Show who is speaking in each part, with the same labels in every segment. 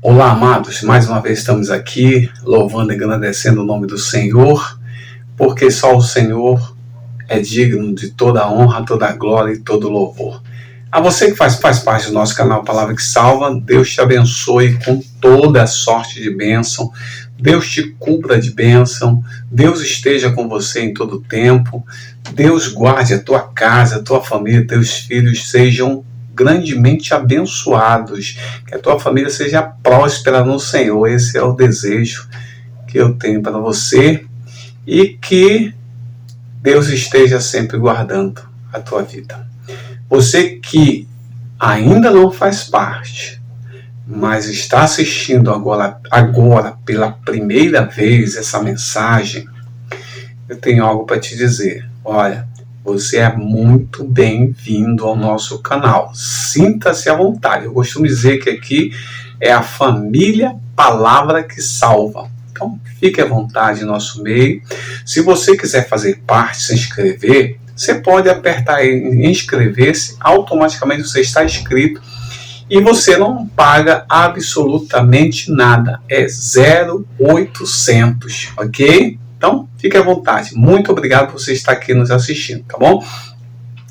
Speaker 1: Olá, amados, mais uma vez estamos aqui louvando e agradecendo o nome do Senhor, porque só o Senhor é digno de toda a honra, toda a glória e todo o louvor. A você que faz parte do nosso canal Palavra que Salva, Deus te abençoe com toda a sorte de bênção, Deus te cubra de bênção, Deus esteja com você em todo o tempo, Deus guarde a tua casa, a tua família, teus filhos sejam grandemente abençoados, que a tua família seja próspera no Senhor. Esse é o desejo que eu tenho para você e que Deus esteja sempre guardando a tua vida. Você que ainda não faz parte, mas está assistindo agora pela primeira vez essa mensagem, eu tenho algo para te dizer. Olha, você é muito bem-vindo ao nosso canal. Sinta-se à vontade. Eu costumo dizer que aqui é a família Palavra que Salva. Então, fique à vontade em nosso meio. Se você quiser fazer parte, se inscrever, você pode apertar em inscrever-se. Automaticamente você está inscrito e você não paga absolutamente nada. É 0800, ok? Então, fique à vontade. Muito obrigado por você estar aqui nos assistindo, tá bom?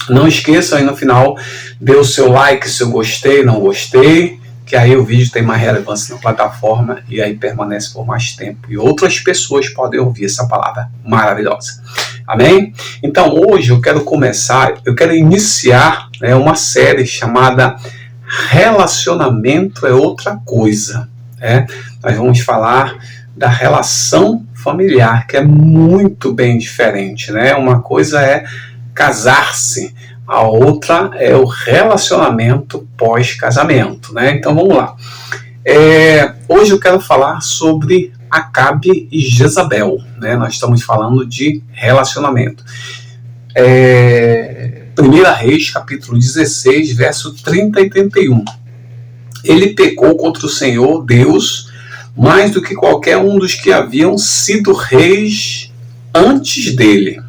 Speaker 1: Não esqueçam aí no final, dê o seu like, seu gostei, não gostei, que aí o vídeo tem mais relevância na plataforma e aí permanece por mais tempo. E outras pessoas podem ouvir essa palavra maravilhosa. Amém? Então, hoje eu quero iniciar uma série chamada Relacionamento é Outra Coisa. Nós vamos falar da relação familiar, que é muito bem diferente, né? Uma coisa é casar-se, a outra é o relacionamento pós-casamento, né? Então vamos lá. Hoje eu quero falar sobre Acabe e Jezabel, né? Nós estamos falando de relacionamento. 1 Reis, capítulo 16, verso 30 e 31. Ele pecou contra o Senhor Deus mais do que qualquer um dos que haviam sido reis antes dele.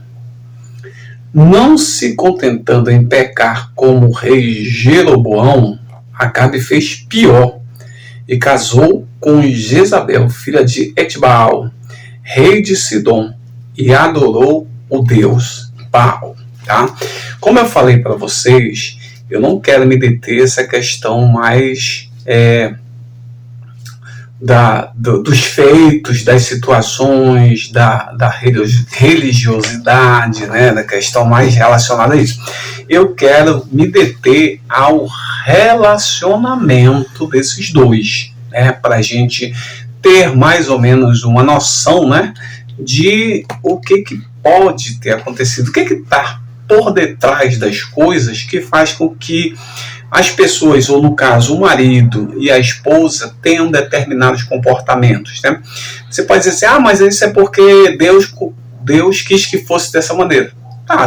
Speaker 1: Não se contentando em pecar como o rei Jeroboão, Acabe fez pior e casou com Jezabel, filha de Etbaal, rei de Sidom, e adorou o deus Baal. Tá? Como eu falei para vocês, eu não quero me deter nessa questão mais dos feitos, das situações, da religiosidade, né, da questão mais relacionada a isso. Eu quero me deter ao relacionamento desses dois, né, para a gente ter mais ou menos uma noção, né, de o que pode ter acontecido, o que está por detrás das coisas que faz com que as pessoas, ou no caso o marido e a esposa, tenham determinados comportamentos, né? Você pode dizer assim, mas isso é porque Deus quis que fosse dessa maneira.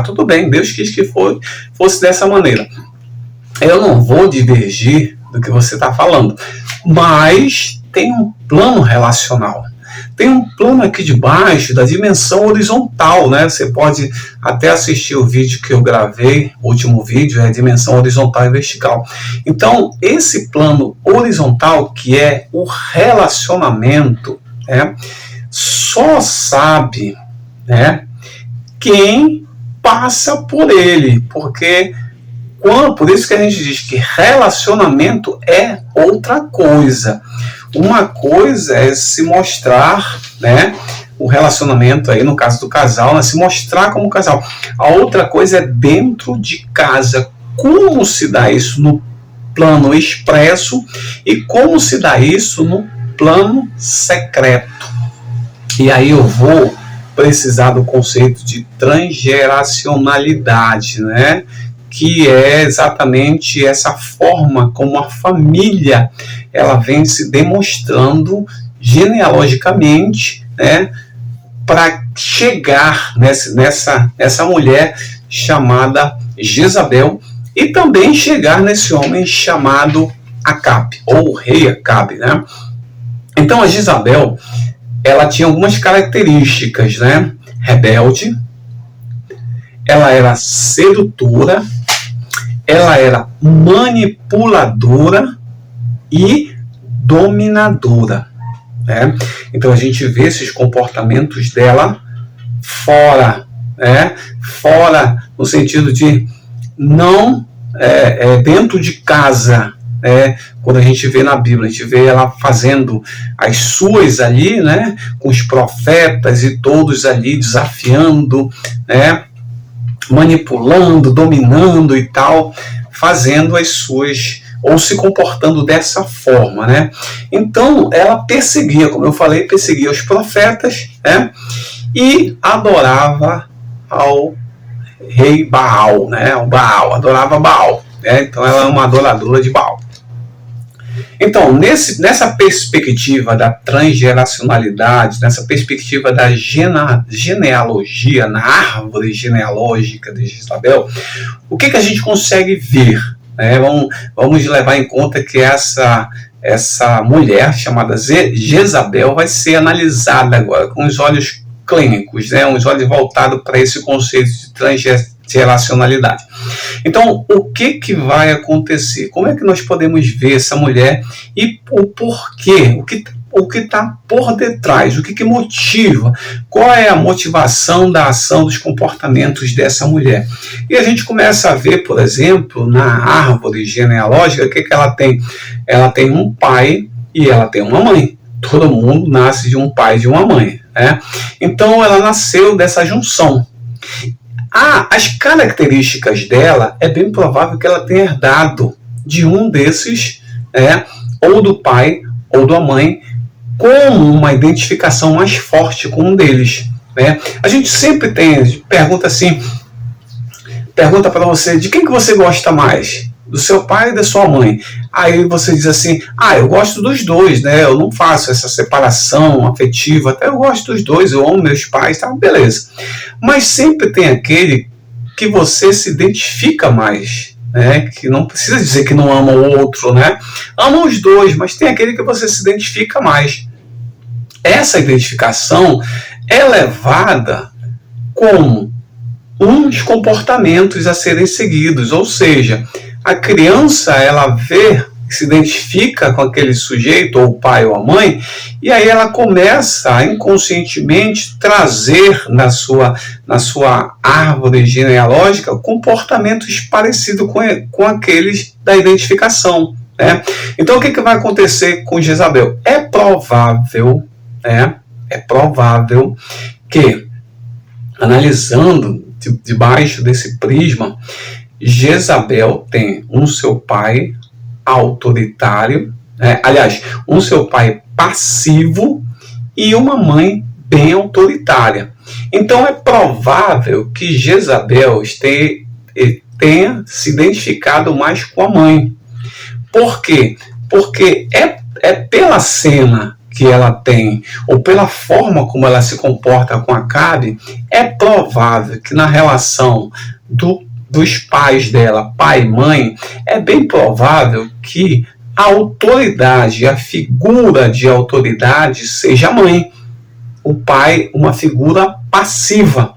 Speaker 1: Tudo bem, Deus quis que fosse dessa maneira. Eu não vou divergir do que você está falando, mas tem um plano relacional. Tem um plano aqui de baixo da dimensão horizontal, né? Você pode até assistir o vídeo que eu gravei, o último vídeo é a dimensão horizontal e vertical. Então, esse plano horizontal, que é o relacionamento, só sabe, né, quem passa por ele, porque por isso que a gente diz que relacionamento é outra coisa. Uma coisa é se mostrar, né, o relacionamento aí, no caso do casal, né, se mostrar como casal. A outra coisa é dentro de casa. Como se dá isso no plano expresso e como se dá isso no plano secreto. E aí eu vou precisar do conceito de transgeracionalidade, né? Que é exatamente essa forma como a família ela vem se demonstrando genealogicamente, né, para chegar nessa mulher chamada Jezabel e também chegar nesse homem chamado Acabe, ou o rei Acabe, né? Então a Jezabel, ela tinha algumas características, né? Rebelde, ela era sedutora, ela era manipuladora e dominadora. Né? Então a gente vê esses comportamentos dela fora, né? Fora no sentido de não dentro de casa. Quando a gente vê na Bíblia, a gente vê ela fazendo as suas ali, né, com os profetas e todos ali desafiando, né, manipulando, dominando e tal, fazendo as suas, ou se comportando dessa forma, né? Então, ela perseguia, como eu falei, perseguia os profetas, né, e adorava ao rei Baal, né, o Baal, adorava Baal, né? Então, ela é uma adoradora de Baal. Então, nessa perspectiva da transgeracionalidade, nessa perspectiva da genealogia, na árvore genealógica de Jezabel, o que a gente consegue ver? Né? Vamos levar em conta que essa mulher chamada Jezabel vai ser analisada agora com os olhos clínicos, né? Uns olhos voltados para esse conceito de transgeracionalidade. Então, o que vai acontecer? Como é que nós podemos ver essa mulher e o porquê? O que está por detrás? O que motiva? Qual é a motivação da ação, dos comportamentos dessa mulher? E a gente começa a ver, por exemplo, na árvore genealógica, o que ela tem? Ela tem um pai e ela tem uma mãe. Todo mundo nasce de um pai e de uma mãe, né? Então, ela nasceu dessa junção. As características dela, é bem provável que ela tenha herdado de um desses, ou do pai ou da mãe, com uma identificação mais forte com um deles. Né? A gente sempre pergunta para você, de quem que você gosta mais? Do seu pai e da sua mãe? Aí você diz assim, eu gosto dos dois, né? Eu não faço essa separação afetiva, até eu gosto dos dois, eu amo meus pais, tá? Beleza. Mas sempre tem aquele que você se identifica mais, né? Que não precisa dizer que não ama o outro, né? Ama os dois, mas tem aquele que você se identifica mais. Essa identificação é levada como uns comportamentos a serem seguidos, ou seja, a criança, ela vê, se identifica com aquele sujeito, ou o pai ou a mãe, e aí ela começa a inconscientemente trazer na sua árvore genealógica comportamentos parecidos com aqueles da identificação. Né? Então, o que vai acontecer com Jezabel? É provável que, analisando debaixo desse prisma, Jezabel tem um seu pai autoritário, um seu pai passivo e uma mãe bem autoritária. Então é provável que Jezabel tenha se identificado mais com a mãe. Por quê? Porque é pela cena que ela tem, ou pela forma como ela se comporta com Acabe, é provável que na relação dos pais dela, pai e mãe, é bem provável que a autoridade, a figura de autoridade seja a mãe. O pai, uma figura passiva,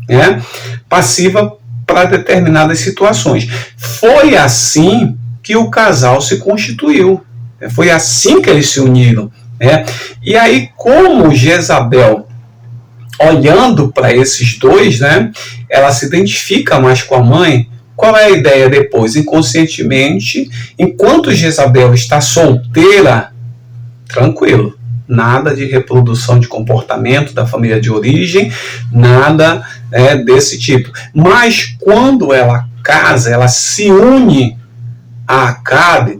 Speaker 1: né? Passiva para determinadas situações. Foi assim que o casal se constituiu. Foi assim que eles se uniram. Né? E aí, como Jezabel, olhando para esses dois, né, ela se identifica mais com a mãe, qual é a ideia depois? Inconscientemente, enquanto Jezabel está solteira, tranquilo, nada de reprodução de comportamento da família de origem, nada desse tipo. Mas quando ela casa, ela se une a Acabe,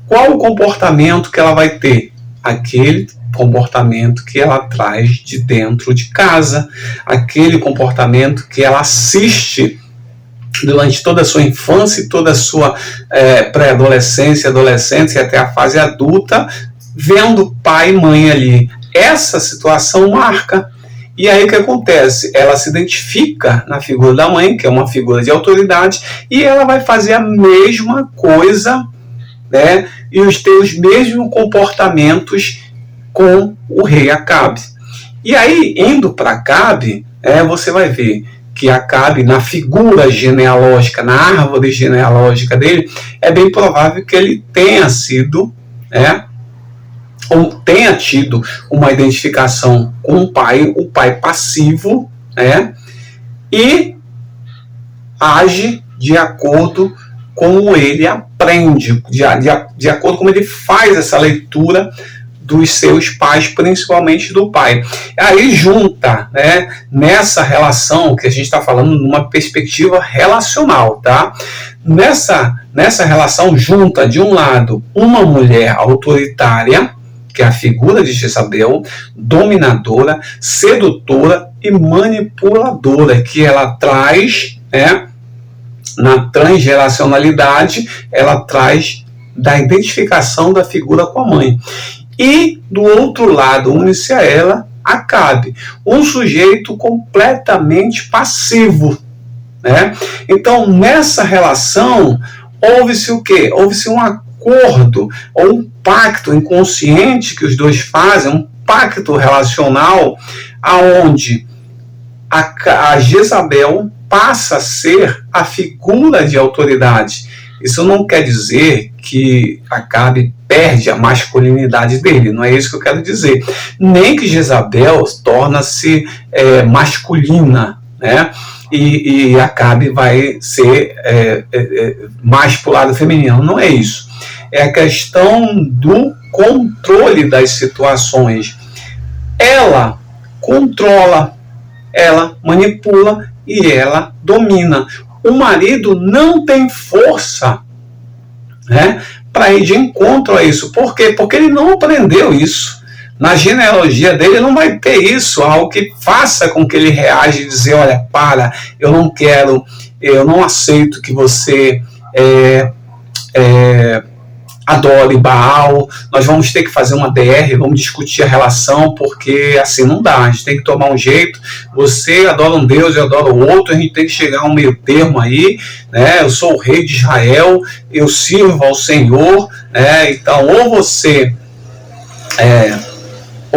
Speaker 1: qual o comportamento que ela vai ter? Aquele comportamento que ela traz de dentro de casa, aquele comportamento que ela assiste durante toda a sua infância e toda a sua pré-adolescência, adolescência e até a fase adulta, vendo pai e mãe ali. Essa situação marca. E aí o que acontece? Ela se identifica na figura da mãe, que é uma figura de autoridade, e ela vai fazer a mesma coisa, né? E ter os mesmos comportamentos com o rei Acabe. E aí, indo para Acabe, você vai ver que Acabe, na figura genealógica, na árvore genealógica dele, é bem provável que ele tenha sido ou tenha tido uma identificação com o pai passivo, né? E age de acordo com ele aprende, de acordo com ele faz essa leitura dos seus pais, principalmente do pai. Aí junta, né, nessa relação que a gente está falando numa perspectiva relacional, tá? Nessa relação junta, de um lado, uma mulher autoritária, que é a figura de Jezabel, dominadora, sedutora e manipuladora, que ela traz, né, na transgeracionalidade, ela traz da identificação da figura com a mãe. E, do outro lado, une-se a ela Acabe, um sujeito completamente passivo, né? Então, nessa relação, houve-se o quê? Houve-se um acordo, ou um pacto inconsciente que os dois fazem, um pacto relacional, aonde a Jezabel passa a ser a figura de autoridade. Isso não quer dizer que Acabe perde a masculinidade dele, não é isso que eu quero dizer. Nem que Jezabel torna-se masculina, né? E Acabe vai ser mais pro lado feminino. Não é isso. É a questão do controle das situações. Ela controla, ela manipula e ela domina. O marido não tem força, né, para ir de encontro a isso. Por quê? Porque ele não aprendeu isso. Na genealogia dele não vai ter isso, algo que faça com que ele reaja e dizer, olha, para, eu não quero, eu não aceito que você adore Baal, nós vamos ter que fazer uma DR, vamos discutir a relação, porque assim não dá, a gente tem que tomar um jeito, você adora um Deus, eu adoro o outro, a gente tem que chegar a um meio termo aí, né? Eu sou o rei de Israel, eu sirvo ao Senhor, né? Então ou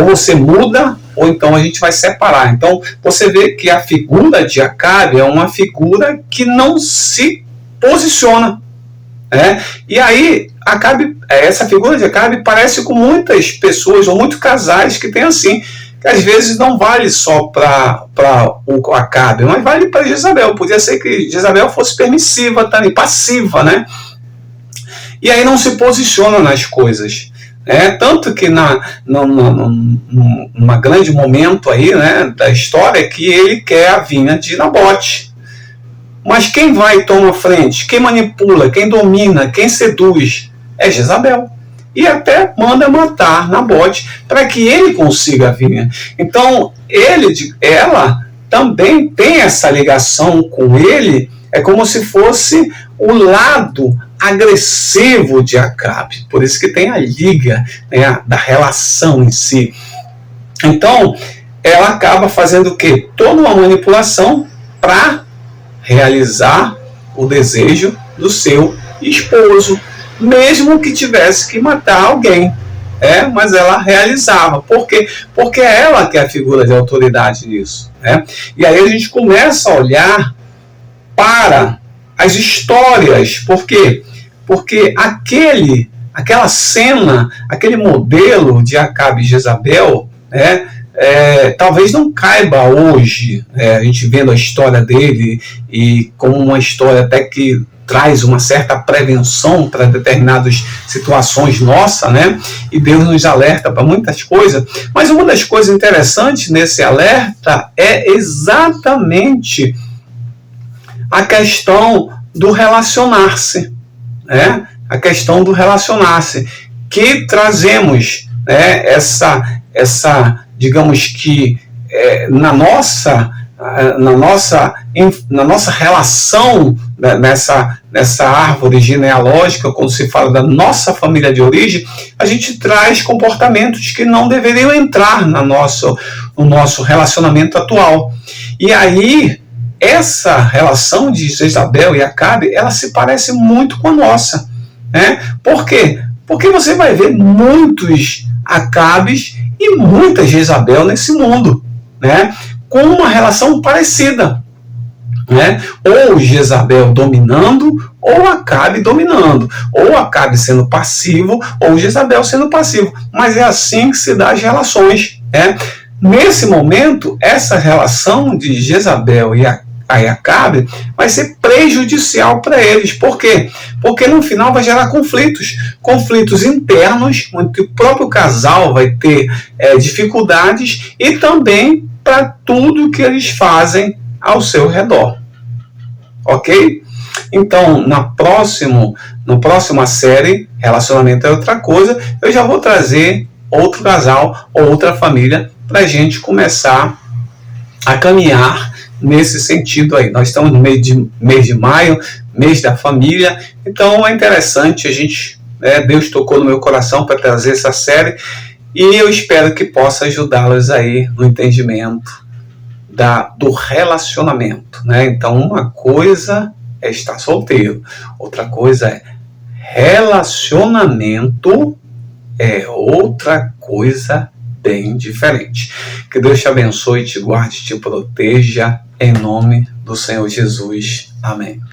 Speaker 1: você muda, ou então a gente vai separar. Então você vê que a figura de Acabe é uma figura que não se posiciona. E aí, essa figura de Acabe parece com muitas pessoas, ou muitos casais que tem assim, que às vezes não vale só para o Acabe, mas vale para Jezabel. Podia ser que Jezabel fosse permissiva, também, passiva, né? E aí não se posiciona nas coisas. Tanto que numa grande momento aí, né, da história, que ele quer a vinha de Nabote. Mas quem vai e toma frente, quem manipula, quem domina, quem seduz é Jezabel. E até manda matar Nabote para que ele consiga a vinha. Então, ela também tem essa ligação com ele, é como se fosse o lado agressivo de Acabe. Por isso que tem a liga, né, da relação em si. Então, ela acaba fazendo o quê? Toda uma manipulação para realizar o desejo do seu esposo, mesmo que tivesse que matar alguém. Mas ela realizava. Por quê? Porque é ela que é a figura de autoridade nisso. E aí a gente começa a olhar para as histórias. Por quê? Porque aquela cena, aquele modelo de Acabe e Jezabel, talvez não caiba hoje, a gente vendo a história dele e como uma história até que traz uma certa prevenção para determinadas situações nossas, né? E Deus nos alerta para muitas coisas. Mas uma das coisas interessantes nesse alerta é exatamente a questão do relacionar-se, a questão do relacionar-se, que trazemos, essa digamos que na nossa relação, nessa árvore genealógica, quando se fala da nossa família de origem, a gente traz comportamentos que não deveriam entrar no nosso relacionamento atual. E aí, essa relação de Jezabel e Acabe, ela se parece muito com a nossa. Por quê? Porque você vai ver muitos Acabes e muita Jezabel nesse mundo, com uma relação parecida. né? Ou Jezabel dominando, ou Acabe dominando, ou Acabe sendo passivo, ou Jezabel sendo passivo. Mas é assim que se dá as relações, né? Nesse momento, essa relação de Jezabel e Acabe vai ser prejudicial para eles. Por quê? Porque no final vai gerar conflitos internos, onde o próprio casal vai ter dificuldades, e também para tudo que eles fazem ao seu redor. Ok? Então, na próxima série, Relacionamento é Outra Coisa, eu já vou trazer outro casal, outra família, para a gente começar a caminhar nesse sentido aí. Nós estamos no mês de maio, mês da família, então é interessante, Deus tocou no meu coração para trazer essa série, e eu espero que possa ajudá-los aí no entendimento do relacionamento, né? Então, uma coisa é estar solteiro, outra coisa é relacionamento, é outra coisa bem diferente. Que Deus te abençoe, te guarde, te proteja, em nome do Senhor Jesus. Amém.